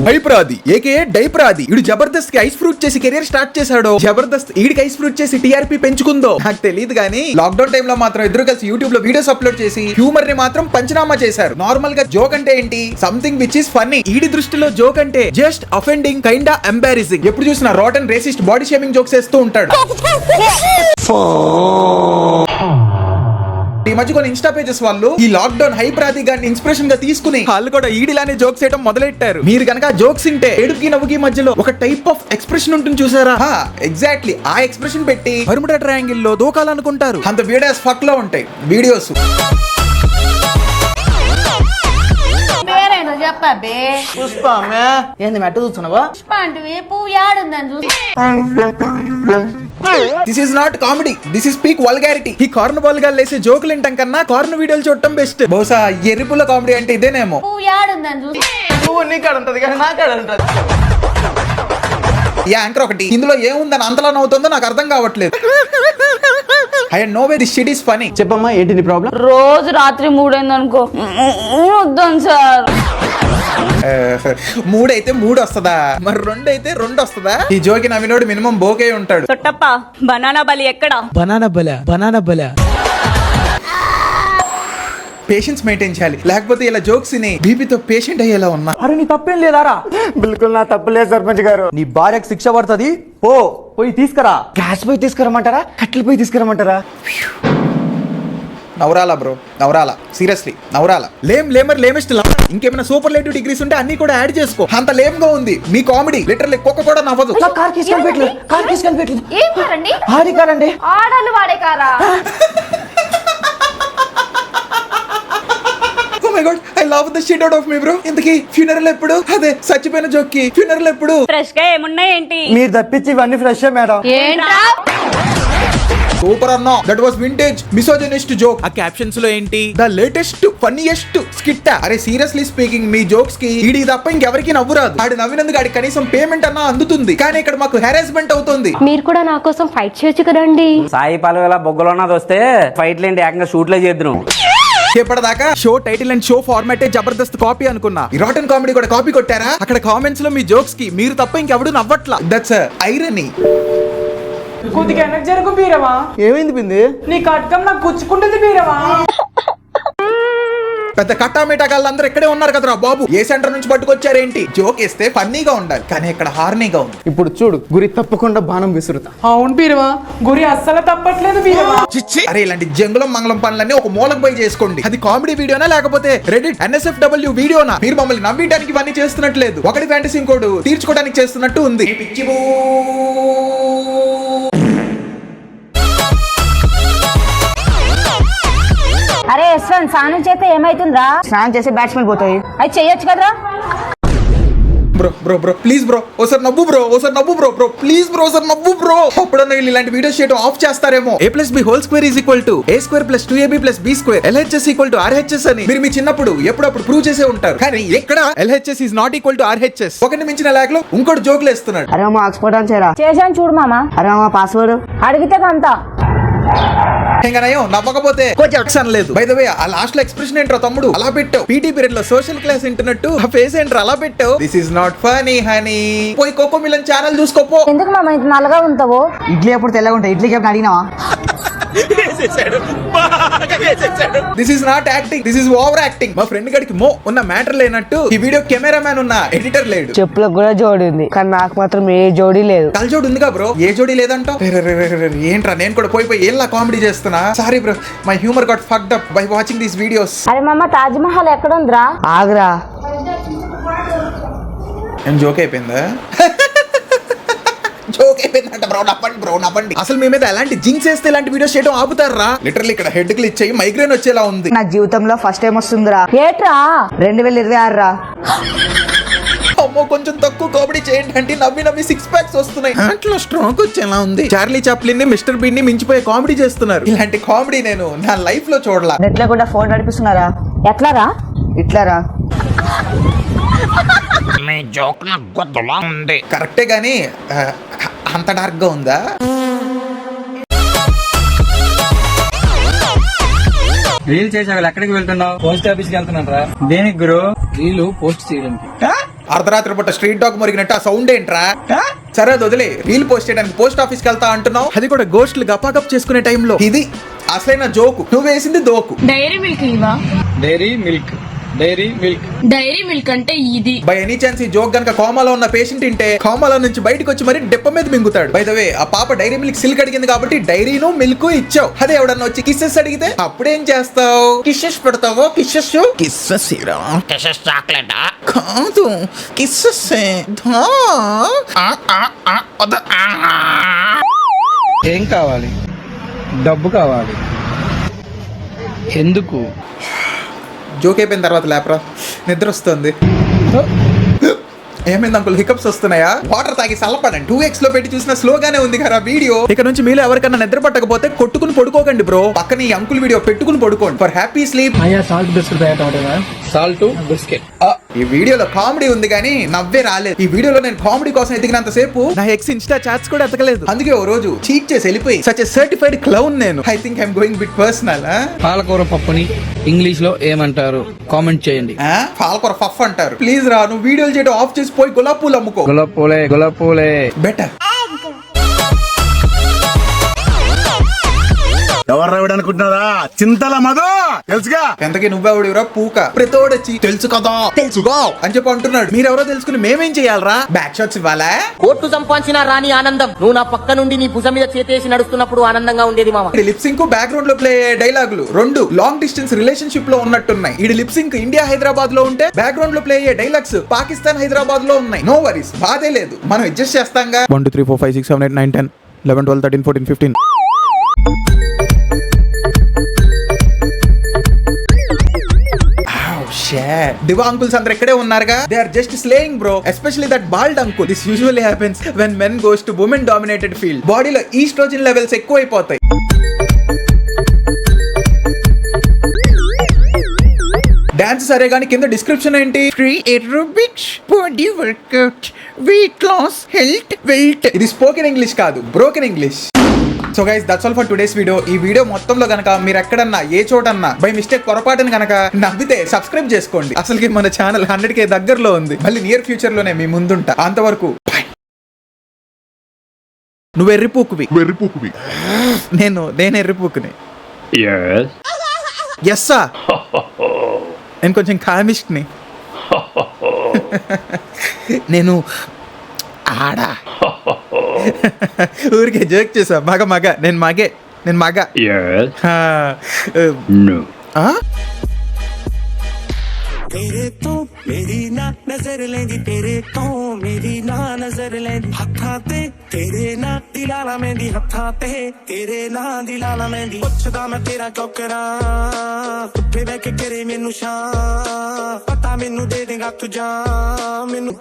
హైప్రాది AK డైప్రాది ఇడు జబర్దస్త్ కి ice fruit చేసి కెరీర్ స్టార్ట్ చేశాడు. జబర్దస్త్ ఈడికి ఐస్ ఫ్రూట్ చేసి టీఆర్పీ పెంచుకుందో నాకు తెలియదు గానీ లాక్డౌన్ టైమ్ లో మాత్రం ఇద్దరు కలిసి యూట్యూబ్ లో వీడియోస్ అప్లోడ్ చేసి హ్యూమర్ ని మాత్రం పంచనామా చేశారు. నార్మల్ గా జోక్ అంటే ఏంటి, సంథింగ్ విచ్ ఇస్ ఫన్నీ. ఈడి దృష్టిలో జోక్ అంటే జస్ట్ అఫెండింగ్, కైండా ఎంబారసింగ్. ఎప్పుడు చూసినా rotten racist body shaming jokes వేస్తూ ఉంటాడు. ఈ మధ్య కొన్ని ఇన్స్టా పేజెస్ వాళ్ళు ఈ లాక్డౌన్ హైప్రాది గారిని ఇన్స్పిరేషన్ గా తీసుకుని వాళ్ళు కూడా ఈడిలానే జోక్స్ చేయడం మొదలెట్టారు. మీరు కనుక జోక్స్ ఇంటే ఏడుపుకి నవ్వుకి మధ్యలో ఒక టైప్ ఆఫ్ ఎక్స్ప్రెషన్ ఉంటుంది చూసారా, ఎగ్జాక్ట్లీ ఆ ఎక్స్ప్రెషన్ పెట్టి బర్ముడా ట్రయాంగిల్ లో దూకాలనుకుంటారు. అంత వీడియో ఫక్ లో ఉంటాయి వీడియోస్. చెప్పే పుష్ప ఏంది మెట్ట చూస్తున్నావా? పుష్ప అంటే పువ్వు యాడుందని చూసి this is not comedy, this is peak vulgarity. ఈ కార్న్ బాల్ గా లేసే జోకులు వింటాం కన్నా కార్న్ వీడియోలు చూడటం బెస్ట్. బహుశా ఎరుపుల కామెడీ అంటే ఇదేనేమో. పువ్వు యాడుందని చూసి నువ్వు నీకాడ ఉంటది కానీ నాకాడ ఉంటది. ఈ యాంకర్ ఒకటి ఇందులో ఏముందని అంతలా నవ్వుతుందో నాకు అర్థం కావట్లేదు. I no way this shit is funny. చెప్పమ్మా ఏంటి నీ ప్రాబ్లం? రోజు రాత్రి 3 అయింది అనుకో వద్దాను సార్. 3 అయితే 3 వస్తుందా, మరి 2 అయితే 2 వస్తుందా? ఈ జోకి నవ్వినోడు మినిమం బోకే ఉంటాడు. తొట్టప్ప బనానా బలి ఎక్కడ? బనానా బల పేషెన్స్ మెయింటైన్ చేయాలి, లేకపోతే ఇలా జోక్స్ ని బీపీతో పేషెంట్ అయ్యేలా ఉన్నా. అరే నీ తప్పేం లేదారా? బిల్కుల్ నా తప్పు లేదు సర్పంచ్ గారు. నీ భార్యకు శిక్ష పడుతుంది. పోయి తీసుకురా. గ్యాస్ పోయి తీసుకురమంటారా, కట్టెలు పోయి తీసుకురమంటారా? నవరాలా బ్రో, నవరాలా, సీరియస్లీ నవరాలా. లేమెస్ట్ ఇంకేమైనా సూపర్లేటివ్ డిగ్రీస్ ఉంటే అన్ని కూడా యాడ్ చేసుకో. అంత లేమ్ గా ఉంది మీ కామెడీ, లిటరల్లీ కుక్క కూడా నవ్వదు. కార్ తీసుకొని పెట్టలేదు. ఏం కారండి? ఆడి కారండి. ఆడలు వాడే కారా? Oh my God, I love the shit out of me bro. ఇంతకీ ఫ్యూనరల్ ఎప్పుడు? అదే చచ్చిపోయిన జోక్కి ఫ్యూనరల్ ఎప్పుడు? ఫ్రెష్ గా ఏమున్నాయి ఏంటి? మీరు తప్పించి ఇవన్నీ ఫ్రెష్ మేడం. ఏంట్రా సూపర్ అన్నా, that was vintage misogynist joke. ఆ క్యాప్షన్స్ లో ఏంటి, ద లేటెస్ట్ ఫన్నీయెస్ట్ స్కిట్. అరే సీరియస్లీ స్పీకింగ్, మీ జోక్స్ కి ఈడి తప్ప ఇంకెవరికి నవ్వు రాదు. ఆడి నవ్వినందుకు ఆడి కనీసం పేమెంట్ అన్నా అందుతుంది, కానీ ఇక్కడ మాకు హెరాస్మెంట్ అవుతుంది. మీరు కూడా నా కోసం ఫైట్ చేయొచ్చు కదండి. సాయి పల్లవిలా బొగ్గలున్నది వస్తే ఫైట్లు ఏంటి, ఏకంగా షూట్లే చేద్దాం. ఇప్పటిదాకా షో టైటిల్ అండ్ షో ఫార్మాటే జబర్దస్త్ కాపీ అనుకున్నా. ఈ రాటన్ కామెడీ కూడా కాపీ కొట్టారా? అక్కడ కామెంట్స్ లో మీ జోక్స్ కి మీరు తప్ప ఇంకెవడు నవ్వట్లా. That's irony. కొద్దిగా వెనక్కి జరుగు బీరవా. ఏమైంది పింది? నీ కట్కం నాకు గుచ్చుకుంటుంది బీరవా. పెద్ద కట్టామేటా వాళ్ళందరూ ఇక్కడే ఉన్నారు కదరా బాబు, ఏ సెంటర్ నుంచి పట్టుకొచ్చారేంటి? జోక్ వేస్తే ఫన్నీగా ఉండాలి, కానీ ఇక్కడ హార్నీగా ఉంది. ఇప్పుడు చూడు, గురి తప్పకుండా బాణం విసురుతా. అవును బీరవా, గురి అస్సలు తప్పట్లేదు బీరవా. అరే ఇలాంటి జంగులం మంగళం పనులన్నీ ఒక మూలకు పోయి చేసుకోండి. అది కామెడీ వీడియోనా లేకపోతే రెడిట్ NSFW వీడియోనా? మీరు మమ్మల్ని నవ్వించడానికి ఇవన్నీ చేస్తున్నట్లేదు, ఒకటి ఫ్యాంటసీ ఇంకోడు తీర్చుకోవడానికి చేస్తున్నట్టు ఉంది. అరే యశ్వంత్, స్నానం చేస్తే ఏమైతుందిరా? స్నానం చేసి బ్యాట్స్మెన్ పోతాయి. అది చెయ్యొచ్చు కదరా. బ్రో ప్లీజ్ బ్రో, ఓసారి నవ్వు బ్రో, ఓసారి నవ్వు బ్రో ప్లీజ్ బ్రో, ఓసారి నవ్వు బ్రో. అప్పుడన్నా వీళ్ళు ఇలాంటి వీడియోస్ చేయడం ఆఫ్ చేస్తారేమో. A+B² = A² + 2AB + B². LHS = RHS అని మీరు మీ చిన్నప్పుడు ఎప్పుడప్పుడు ప్రూవ్ చేసే ఉంటారు, కానీ ఇక్కడ LHS is not equal to RHS. ఒకటి మించిన లాగ్ లో ఇంకోటి జోకులు వేస్తున్నాడు. అరే మా ఆక్స్ఫర్డ్ అని చేయరా? చేశాను చూడు మామ. అరే మా పాస్వర్డ్ అడిగితే అంతా ఇంకా నయం నవ్వకపోతే కొంచెం లేదు. బై ద వే ఆ లాస్ట్ లో ఎక్స్ప్రెషన్ ఏంట్రా తమ్ముడు అలా పెట్టావు? పీటీ పీరియడ్ లో సోషల్ క్లాస్ వింటున్నట్టు ఆ ఫేస్ ఏంట్రా అలా పెట్టావు? This is not funny honey. పోయి కోకో మిలన్ ఛానల్ చూసుకోపో. ఎందుకు మామ ఇంత నల్లగా ఉంటావు? ఇడ్లీ ఎప్పుడు తెల్లగా ఉంటాయి. ఇడ్లీకి ఎప్పుడు అడిగినావా? This is not acting, this is over acting. మా ఫ్రెండ్ గడికి మో ఉన్న మ్యాటర్ లేనట్టు ఈ వీడియో కెమెరామ్యాన్ ఉన్న ఎడిటర్ లేడు. చెప్పులకు కూడా జోడి ఉంది, కానీ నాకు మాత్రం ఏ జోడి లేదు. కల్జోడి ఉందిగా బ్రో, ఏ జోడి లేదంటావు? ఏంట్రా నేను కూడా పోయి ఏళ్ళ కామెడీ చేస్తున్నా. Sorry bro, my humour got fucked up by watching these videos. అరే మామ, తాజ్ మహల్ ఎక్కడ ఉందిరా? ఆగ్రా. ఏం జోక్ అయిపోయిందా? జోక్ అయిపోయిందంట బ్రో, నవ్వండి. అసలు మీ మీద ఎలాంటి జింక్స్ వేస్తే ఇలాంటి వీడియోస్ చేయడం ఆపుతారా? లిటరల్లీ ఇక్కడ హెడ్ క్లిక్ చేయి మైగ్రేన్ వచ్చేలా ఉంది. నా జీవితంలో ఫస్ట్ టైం వస్తుందిరా. ఏట్రా? 2026 రా. అమ్మో కొంచెం తక్కువ కామెడీ చేయండి అంటే నవ్వి 6 ప్యాక్స్ వస్తున్నాయి. అట్లా స్ట్రాంగ్ వచ్చేలా ఉంది. చార్లీ చాప్లిన్ ని మిస్టర్ బీన్ ని మించిపోయే కామెడీ చేస్తున్నారు. ఇలాంటి కామెడీ నేను నా లైఫ్ లో చూడలా. నెట్లో కూడా ఫోన్ నడిపిస్తున్నారా? ఎట్లారా? ఇట్లారా? కరెక్టే గానీ అంత డార్క్ గా ఉందా? రీల్ చేసావు ఎక్కడికి వెళ్తున్నావు? పోస్ట్ ఆఫీస్ కి వెళ్తున్నారా? దేనికి గురు? రీలు పోస్ట్ చేయడానికి. అర్ధరాత్రి పూట స్ట్రీట్ డాగ్ మురిగినట్టు ఆ సౌండ్ ఏంట్రా? సరే అది వదిలే, రీల్ పోస్ట్ చేయడానికి పోస్ట్ ఆఫీస్ కి వెళ్తా అంటున్నావు, అది కూడా గోస్ట్లు గపాగప్ చేసుకునే టైంలో. ఇది అసలైన జోకు, నువ్వు వేసింది దోకు. డైరీ మిల్క్ ఇవా? Dairy Milk, Dairy Milk. Dairy Milk అంటే ఇది. బై ఎనీ ఛాన్స్ ఈ జోక్ గనక కోమాలో ఉన్న పేషెంట్ ఇంటే కోమాలో నుంచి బయటకు వచ్చి మరి డెప్ప మీద మింగుతాడు. బై ద వే, ఆ పాప డైరీ మిల్క్ సిల్క్ అడిగింది కాబట్టి డైరీను మిల్క్ ఇచ్చావు. అదే ఎవడన్నా వచ్చి కిస్సెస్ అడిగితే అప్పుడేం చేస్తావు? కిస్సెస్ పెడతావో? కిస్సెస్ కిస్సెస్ కిస్సెస్ చాక్లెట్ కాదు, కిస్సెస్. ఏం కావాలి? డబ్బు కావాలి. ఎందుకు? జోక్ అయిపోయిన తర్వాత లేపరా, నిద్ర వస్తుంది. ఏమైంది అంకుల్, హికప్స్ వస్తున్నాయా? వాటర్ తాగి సల్లపడండి. 2x లో పెట్టి చూసిన స్లోగానే ఉంది కదా వీడియో. ఇక నుంచి మీలో ఎవరికన్నా నిద్ర పట్టకపోతే కొట్టుకుని పడుకోకండి బ్రో, పక్కన ఈ అంకుల్ వీడియో పెట్టుకుని పడుకోండి for happy sleep. Salt biscuit salt biscuit. ఈ వీడియోలో కామెడీ ఉంది కానీ నవ్వే రాలేదు. ఈ వీడియోలో నేను కామెడీ కోసం ఎదిగినంత సేపు నా ఎక్స్ ఇన్స్టా చాట్స్ కూడా ఎతకలేదు. అందుకే ఓ రోజు చీట్ చేసి వెళ్ళిపోయి సచ్ ఎ సర్టిఫైడ్ క్లౌన్ నేను. I think I'm going bit personal. పాలకూర పప్పుని ఇంగ్లీష్ లో ఏమంటారు? కామెంట్ చేయండి. పాలకూర ఫఫ్ అంటారు. ప్లీజ్ రా, నువ్వు వీడియోలు చేయడం ఆఫ్ చేసి పోయి గులాబ్ పూలు అమ్ముకో. గులాబ్ పూలే, గులాబ్ పూలే బెటర్. ఎవరు రావడానుకుంటున్నారా? చింతల మధు తెలుసుగా. ఎంతకీ నువ్వెవడివరా పూక? ప్రతోడొచ్చి తెలుసు కదా తెలుసుకో అని చెప్పి అంటున్నాడు. మీరెవరో తెలుసుకుని మేమేం చేయాలరా? బ్యాక్ షాట్స్ ఇవ్వాలా? కోర్టు సంపాదించిన రాని ఆనందం నువ్వు నా పక్క నుండి నీ భుజం మీద చేతేసి నడుస్తున్నప్పుడు ఆనందంగా ఉండేది మామ. ఈ లిప్సింక్ బ్యాక్గ్రౌండ్ లో ప్లే అయ్యే డైలాగులు రెండు లాంగ్ డిస్టెన్స్ రిలేషన్షిప్ లో ఉన్నట్టున్నాయి. ఈ లిప్సింక్ ఇండియా హైదరాబాద్ లో ఉంటే బ్యాక్గ్రౌండ్ లో ప్లే అయ్యే డైలాగ్స్ పాకిస్తాన్ హైదరాబాద్ లో ఉన్నాయి. నో వరీస్, బాధే లేదు, మనం అడ్జస్ట్ చేస్తాంగా. 1 2 3 4 5 6 7 8 9 10 11 12 13 14 15. దివా అంకుల్స్ అందరు ఇక్కడే ఉన్నారుగా. They are just slaying bro, especially that bald uncle. This usually happens when men goes to women dominated field. బాడీలో ఈస్ట్రోజన్ లెవెల్స్ ఎక్కువైపోతాయి. డాన్స్ సరే గానీ కింద డిస్క్రిప్షన్ ఏంటి? Free aerobics, body workout, weight loss, health, weight. ఇది spoken English కాదు, broken English. So guys, that's all for today's video. ఈ video మొత్తంలో గనక మీరు ఎక్కడన్నా ఏ చోటన్నా బై మిస్టేక్ పొరపాటుని గనక నవ్వితే సబ్స్క్రైబ్ చేసుకోండి. అసలుకి మన ఛానల్ 100K దగ్గరలో ఉంది. మళ్ళీ నియర్ ఫ్యూచర్ లోనే మీ ముందుంటా. అంతవరకు నువ్వు ఎర్రిపూకువి. నేను ఎర్రిపూకుని. ఎస్సా, నేను కొంచెం కామిష్ని. నేను ఆడా. ఊరికే జోక్ చేసా. మగ నేను మగ. तेरे तो मेरी ना नजर लेंदी, तेरे तो मेरी ना नजर लेंदी. हत्था ते तेरे ना दिलाना मेंदी, हत्था ते तेरे ना दिलाना मेंदी. पुछदा मैं तेरा क्यों करा, उत्थे बैठ के करे मैनू शां, पता मैनू दे देगा तू जां मैनू.